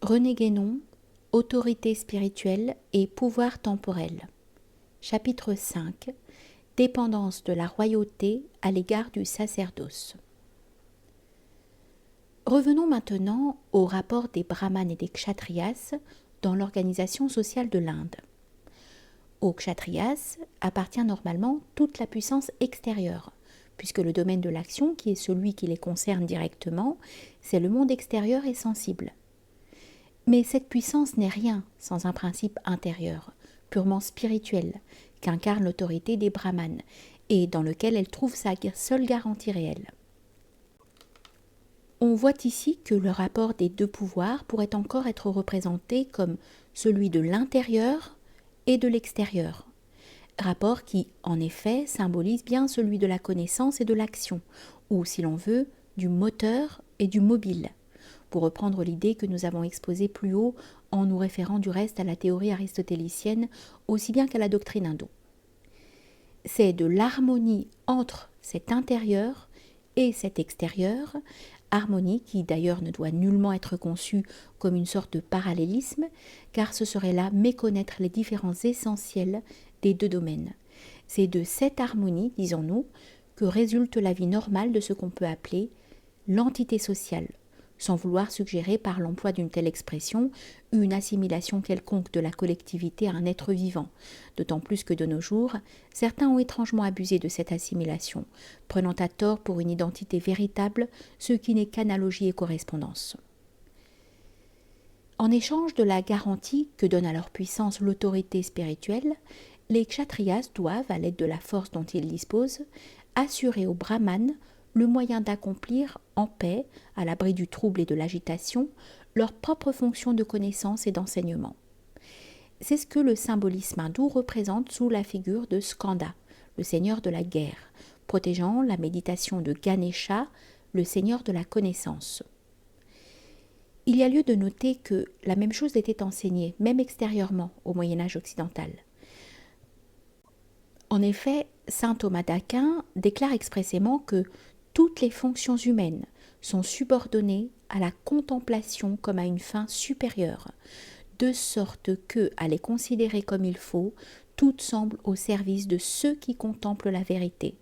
René Guénon, Autorité spirituelle et pouvoir temporel. Chapitre 5. Dépendance de la royauté à l'égard du sacerdoce. Revenons maintenant au rapport des brahmanes et des kshatriyas dans l'organisation sociale de l'Inde. Aux kshatriyas appartient normalement toute la puissance extérieure, puisque le domaine de l'action, qui est celui qui les concerne directement, c'est le monde extérieur et sensible. Mais cette puissance n'est rien sans un principe intérieur, purement spirituel, qu'incarne l'autorité des brahmanes, et dans lequel elle trouve sa seule garantie réelle. On voit ici que le rapport des deux pouvoirs pourrait encore être représenté comme celui de l'intérieur et de l'extérieur, rapport qui, en effet, symbolise bien celui de la connaissance et de l'action, ou, si l'on veut, du moteur et du mobile, pour reprendre l'idée que nous avons exposée plus haut en nous référant du reste à la théorie aristotélicienne aussi bien qu'à la doctrine hindoue. C'est de l'harmonie entre cet intérieur et cet extérieur, harmonie qui d'ailleurs ne doit nullement être conçue comme une sorte de parallélisme, car ce serait là méconnaître les différences essentielles des deux domaines. C'est de cette harmonie, disons-nous, que résulte la vie normale de ce qu'on peut appeler l'entité sociale, sans vouloir suggérer par l'emploi d'une telle expression une assimilation quelconque de la collectivité à un être vivant, d'autant plus que de nos jours, certains ont étrangement abusé de cette assimilation, prenant à tort pour une identité véritable ce qui n'est qu'analogie et correspondance. En échange de la garantie que donne à leur puissance l'autorité spirituelle, les kshatriyas doivent, à l'aide de la force dont ils disposent, assurer aux brahmanes le moyen d'accomplir en paix, à l'abri du trouble et de l'agitation, leur propre fonction de connaissance et d'enseignement. C'est ce que le symbolisme hindou représente sous la figure de Skanda, le seigneur de la guerre, protégeant la méditation de Ganesha, le seigneur de la connaissance. Il y a lieu de noter que la même chose était enseignée, même extérieurement, au Moyen-Âge occidental. En effet, saint Thomas d'Aquin déclare expressément que toutes les fonctions humaines sont subordonnées à la contemplation comme à une fin supérieure, de sorte que, à les considérer comme il faut, toutes semblent au service de ceux qui contemplent la vérité,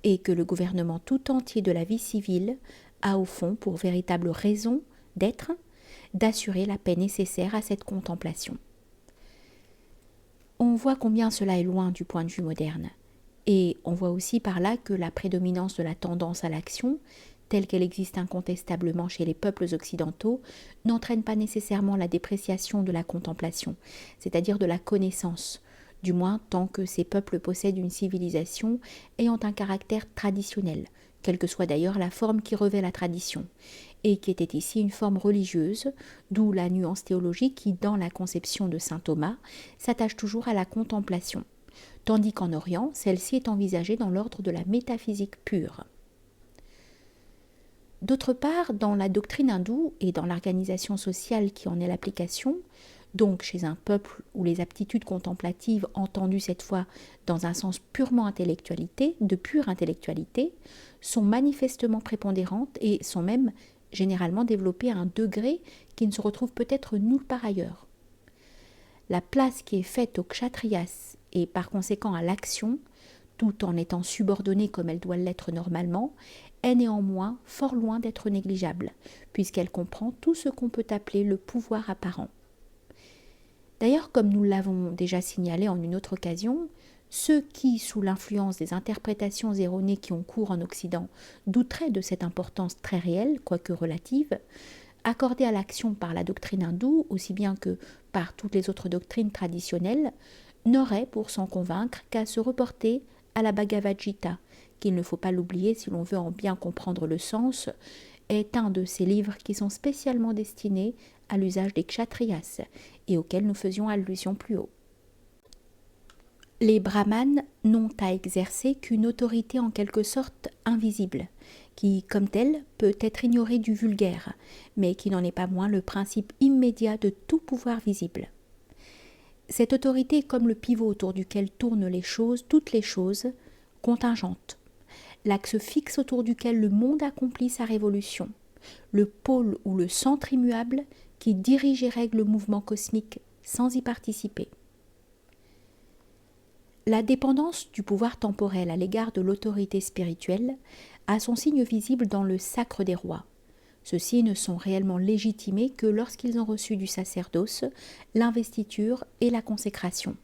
et que le gouvernement tout entier de la vie civile a au fond pour véritable raison d'être, d'assurer la paix nécessaire à cette contemplation. On voit combien cela est loin du point de vue moderne. Et on voit aussi par là que la prédominance de la tendance à l'action, telle qu'elle existe incontestablement chez les peuples occidentaux, n'entraîne pas nécessairement la dépréciation de la contemplation, c'est-à-dire de la connaissance, du moins tant que ces peuples possèdent une civilisation ayant un caractère traditionnel, quelle que soit d'ailleurs la forme qui revêt la tradition, et qui était ici une forme religieuse, d'où la nuance théologique qui, dans la conception de saint Thomas, s'attache toujours à la contemplation, tandis qu'en Orient, celle-ci est envisagée dans l'ordre de la métaphysique pure. D'autre part, dans la doctrine hindoue et dans l'organisation sociale qui en est l'application, donc chez un peuple où les aptitudes contemplatives, entendues cette fois dans un sens purement intellectualité, de pure intellectualité, sont manifestement prépondérantes et sont même généralement développées à un degré qui ne se retrouve peut-être nulle part ailleurs. La place qui est faite aux kshatriyas et par conséquent à l'action, tout en étant subordonnée comme elle doit l'être normalement, est néanmoins fort loin d'être négligeable, puisqu'elle comprend tout ce qu'on peut appeler le pouvoir apparent. D'ailleurs, comme nous l'avons déjà signalé en une autre occasion, ceux qui, sous l'influence des interprétations erronées qui ont cours en Occident, douteraient de cette importance très réelle, quoique relative, accordée à l'action par la doctrine hindoue, aussi bien que par toutes les autres doctrines traditionnelles, n'auraient, pour s'en convaincre, qu'à se reporter à la Bhagavad Gita, qu'il ne faut pas l'oublier si l'on veut en bien comprendre le sens, est un de ces livres qui sont spécialement destinés à l'usage des kshatriyas et auxquels nous faisions allusion plus haut. Les brahmanes n'ont à exercer qu'une autorité en quelque sorte invisible, qui, comme telle, peut être ignorée du vulgaire, mais qui n'en est pas moins le principe immédiat de tout pouvoir visible. Cette autorité est comme le pivot autour duquel tournent les choses, toutes les choses, contingentes, l'axe fixe autour duquel le monde accomplit sa révolution, le pôle ou le centre immuable qui dirige et règle le mouvement cosmique sans y participer. La dépendance du pouvoir temporel à l'égard de l'autorité spirituelle a son signe visible dans le sacre des rois. Ceux-ci ne sont réellement légitimés que lorsqu'ils ont reçu du sacerdoce l'investiture et la consécration,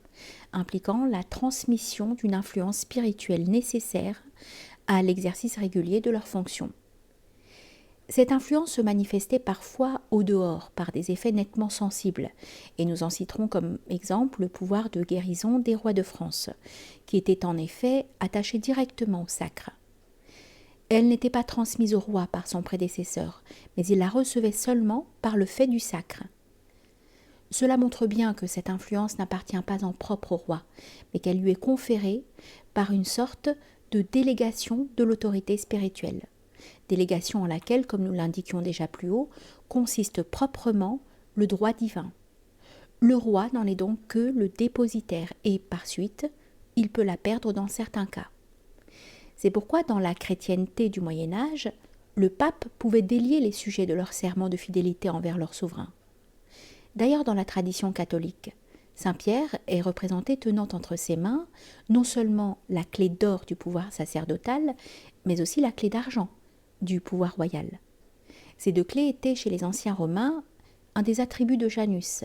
impliquant la transmission d'une influence spirituelle nécessaire à l'exercice régulier de leurs fonctions. Cette influence se manifestait parfois au dehors par des effets nettement sensibles, et nous en citerons comme exemple le pouvoir de guérison des rois de France, qui était en effet attaché directement au sacre. Elle n'était pas transmise au roi par son prédécesseur, mais il la recevait seulement par le fait du sacre. Cela montre bien que cette influence n'appartient pas en propre au roi, mais qu'elle lui est conférée par une sorte de délégation de l'autorité spirituelle. Délégation en laquelle, comme nous l'indiquions déjà plus haut, consiste proprement le droit divin. Le roi n'en est donc que le dépositaire et, par suite, il peut la perdre dans certains cas. C'est pourquoi, dans la chrétienté du Moyen-Âge, le pape pouvait délier les sujets de leur serment de fidélité envers leur souverain. D'ailleurs, dans la tradition catholique, Saint Pierre est représenté tenant entre ses mains non seulement la clé d'or du pouvoir sacerdotal, mais aussi la clé d'argent du pouvoir royal. Ces deux clés étaient chez les anciens Romains un des attributs de Janus.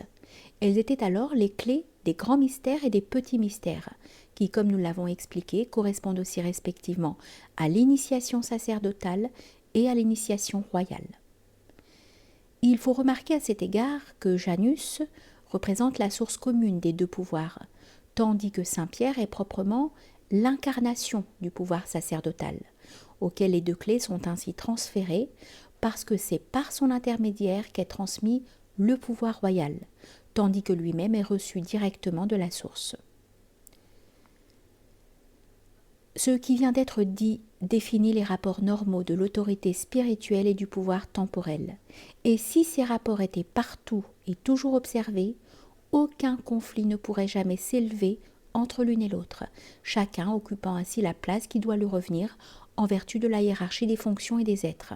Elles étaient alors les clés des grands mystères et des petits mystères, qui, comme nous l'avons expliqué, correspondent aussi respectivement à l'initiation sacerdotale et à l'initiation royale. Il faut remarquer à cet égard que Janus représente la source commune des deux pouvoirs, tandis que Saint Pierre est proprement l'incarnation du pouvoir sacerdotal, auquel les deux clés sont ainsi transférées parce que c'est par son intermédiaire qu'est transmis le pouvoir royal, tandis que lui-même est reçu directement de la source. Ce qui vient d'être dit définit les rapports normaux de l'autorité spirituelle et du pouvoir temporel. Et si ces rapports étaient partout et toujours observés, aucun conflit ne pourrait jamais s'élever entre l'une et l'autre, chacun occupant ainsi la place qui doit lui revenir en vertu de la hiérarchie des fonctions et des êtres.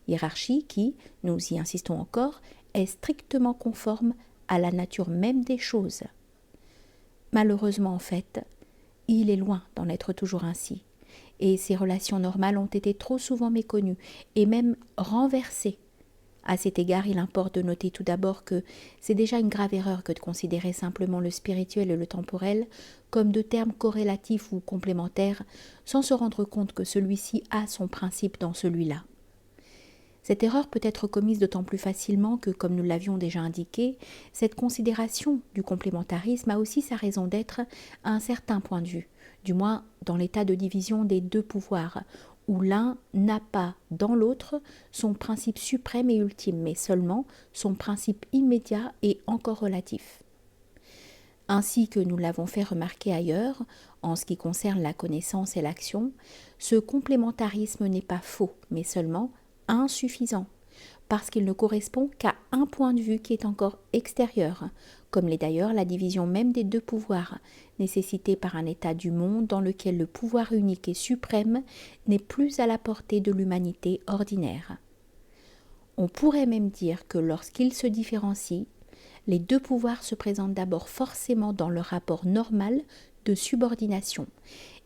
Hiérarchie qui, nous y insistons encore, est strictement conforme à la nature même des choses. Malheureusement, en fait, il est loin d'en être toujours ainsi, et ces relations normales ont été trop souvent méconnues et même renversées. À cet égard, il importe de noter tout d'abord que c'est déjà une grave erreur que de considérer simplement le spirituel et le temporel comme deux termes corrélatifs ou complémentaires, sans se rendre compte que celui-ci a son principe dans celui-là. Cette erreur peut être commise d'autant plus facilement que, comme nous l'avions déjà indiqué, cette considération du complémentarisme a aussi sa raison d'être à un certain point de vue, du moins dans l'état de division des deux pouvoirs, où l'un n'a pas dans l'autre son principe suprême et ultime, mais seulement son principe immédiat et encore relatif. Ainsi que nous l'avons fait remarquer ailleurs, en ce qui concerne la connaissance et l'action, ce complémentarisme n'est pas faux, mais seulement insuffisant, parce qu'il ne correspond qu'à un point de vue qui est encore extérieur, comme l'est d'ailleurs la division même des deux pouvoirs, nécessitée par un état du monde dans lequel le pouvoir unique et suprême n'est plus à la portée de l'humanité ordinaire. On pourrait même dire que lorsqu'ils se différencient, les deux pouvoirs se présentent d'abord forcément dans leur rapport normal de subordination,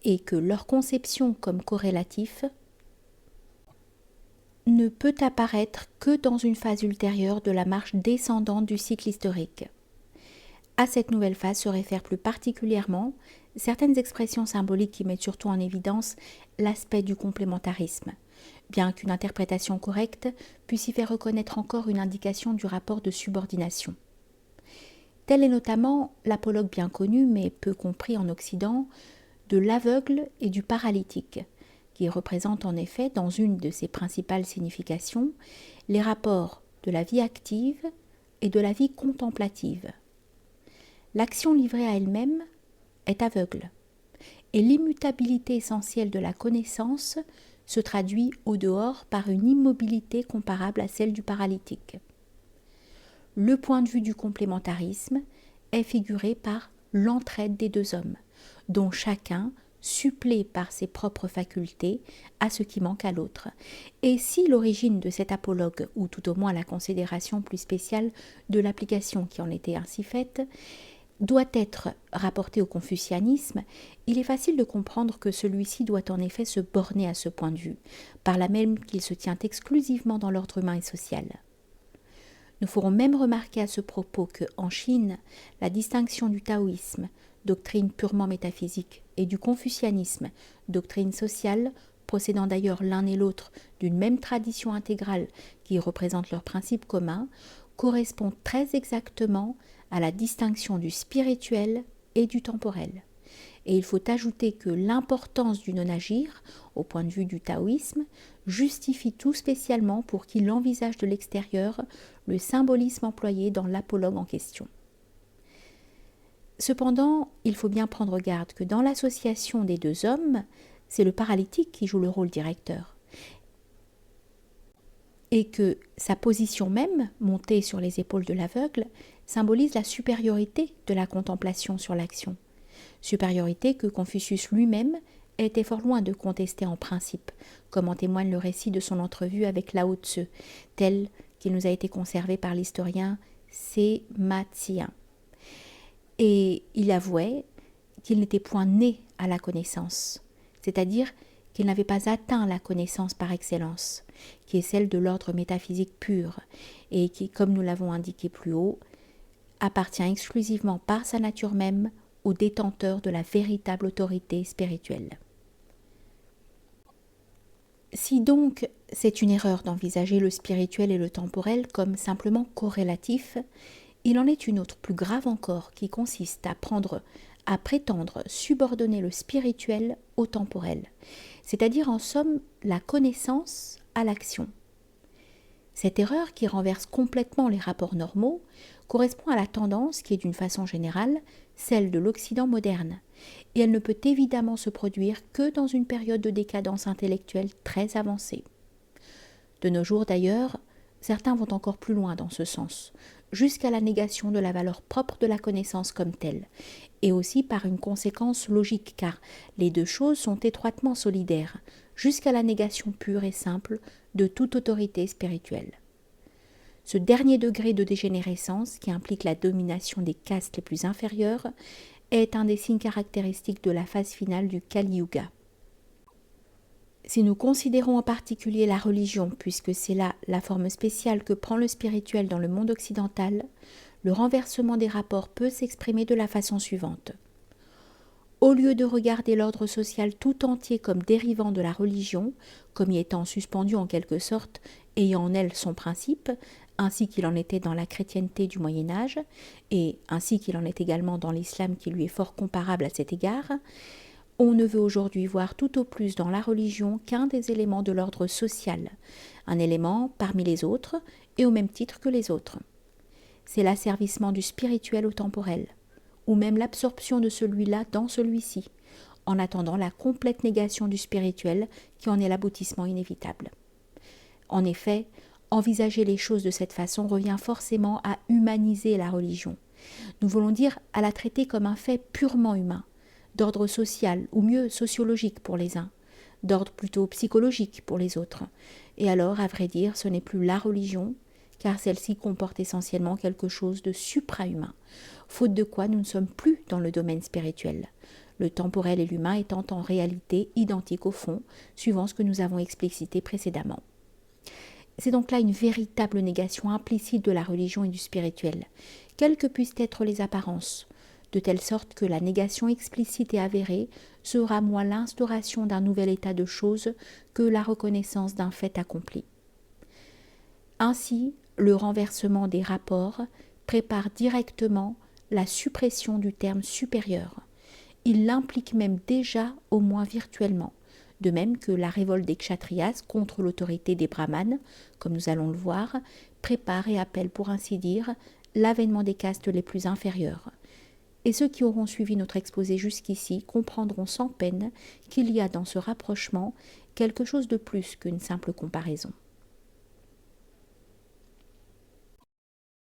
et que leur conception comme corrélatif ne peut apparaître que dans une phase ultérieure de la marche descendante du cycle historique. À cette nouvelle phase se réfèrent plus particulièrement certaines expressions symboliques qui mettent surtout en évidence l'aspect du complémentarisme, bien qu'une interprétation correcte puisse y faire reconnaître encore une indication du rapport de subordination. Tel est notamment l'apologue bien connu, mais peu compris en Occident, de l'aveugle et du paralytique, qui représente en effet, dans une de ses principales significations, les rapports de la vie active et de la vie contemplative. L'action livrée à elle-même est aveugle, et l'immutabilité essentielle de la connaissance se traduit au dehors par une immobilité comparable à celle du paralytique. Le point de vue du complémentarisme est figuré par l'entraide des deux hommes, dont chacun supplé par ses propres facultés à ce qui manque à l'autre. Et si l'origine de cet apologue, ou tout au moins la considération plus spéciale de l'application qui en était ainsi faite, doit être rapportée au confucianisme, il est facile de comprendre que celui-ci doit en effet se borner à ce point de vue, par là même qu'il se tient exclusivement dans l'ordre humain et social. Nous ferons même remarquer à ce propos que, en Chine, la distinction du taoïsme, doctrine purement métaphysique, et du confucianisme, doctrine sociale, procédant d'ailleurs l'un et l'autre d'une même tradition intégrale qui représente leurs principes communs, correspond très exactement à la distinction du spirituel et du temporel. Et il faut ajouter que l'importance du non-agir, au point de vue du taoïsme, justifie tout spécialement pour qui l'envisage de l'extérieur le symbolisme employé dans l'apologue en question. Cependant, il faut bien prendre garde que dans l'association des deux hommes, c'est le paralytique qui joue le rôle directeur, et que sa position même, montée sur les épaules de l'aveugle, symbolise la supériorité de la contemplation sur l'action, supériorité que Confucius lui-même était fort loin de contester en principe, comme en témoigne le récit de son entrevue avec Lao Tzu, tel qu'il nous a été conservé par l'historien Sima Qian. Et il avouait qu'il n'était point né à la connaissance, c'est-à-dire qu'il n'avait pas atteint la connaissance par excellence, qui est celle de l'ordre métaphysique pur, et qui, comme nous l'avons indiqué plus haut, appartient exclusivement par sa nature même au détenteur de la véritable autorité spirituelle. Si donc c'est une erreur d'envisager le spirituel et le temporel comme simplement corrélatifs, il en est une autre plus grave encore qui consiste à prétendre subordonner le spirituel au temporel, c'est-à-dire en somme la connaissance à l'action. Cette erreur, qui renverse complètement les rapports normaux, correspond à la tendance qui est d'une façon générale celle de l'Occident moderne, et elle ne peut évidemment se produire que dans une période de décadence intellectuelle très avancée. De nos jours d'ailleurs, certains vont encore plus loin dans ce sens, jusqu'à la négation de la valeur propre de la connaissance comme telle, et aussi par une conséquence logique, car les deux choses sont étroitement solidaires, jusqu'à la négation pure et simple de toute autorité spirituelle. Ce dernier degré de dégénérescence, qui implique la domination des castes les plus inférieures, est un des signes caractéristiques de la phase finale du Kali Yuga. Si nous considérons en particulier la religion, puisque c'est là la forme spéciale que prend le spirituel dans le monde occidental, le renversement des rapports peut s'exprimer de la façon suivante. Au lieu de regarder l'ordre social tout entier comme dérivant de la religion, comme y étant suspendu en quelque sorte, ayant en elle son principe, ainsi qu'il en était dans la chrétienté du Moyen-Âge, et ainsi qu'il en est également dans l'islam qui lui est fort comparable à cet égard, on ne veut aujourd'hui voir tout au plus dans la religion qu'un des éléments de l'ordre social, un élément parmi les autres et au même titre que les autres. C'est l'asservissement du spirituel au temporel, ou même l'absorption de celui-là dans celui-ci, en attendant la complète négation du spirituel qui en est l'aboutissement inévitable. En effet, envisager les choses de cette façon revient forcément à humaniser la religion. Nous voulons dire à la traiter comme un fait purement humain, d'ordre social, ou mieux sociologique pour les uns, d'ordre plutôt psychologique pour les autres. Et alors, à vrai dire, ce n'est plus la religion, car celle-ci comporte essentiellement quelque chose de supra-humain, faute de quoi nous ne sommes plus dans le domaine spirituel, le temporel et l'humain étant en réalité identiques au fond, suivant ce que nous avons explicité précédemment. C'est donc là une véritable négation implicite de la religion et du spirituel, quelles que puissent être les apparences, de telle sorte que la négation explicite et avérée sera moins l'instauration d'un nouvel état de choses que la reconnaissance d'un fait accompli. Ainsi, le renversement des rapports prépare directement la suppression du terme supérieur. Il l'implique même déjà, au moins virtuellement, de même que la révolte des kshatriyas contre l'autorité des brahmanes, comme nous allons le voir, prépare et appelle pour ainsi dire l'avènement des castes les plus inférieures. Et ceux qui auront suivi notre exposé jusqu'ici comprendront sans peine qu'il y a dans ce rapprochement quelque chose de plus qu'une simple comparaison.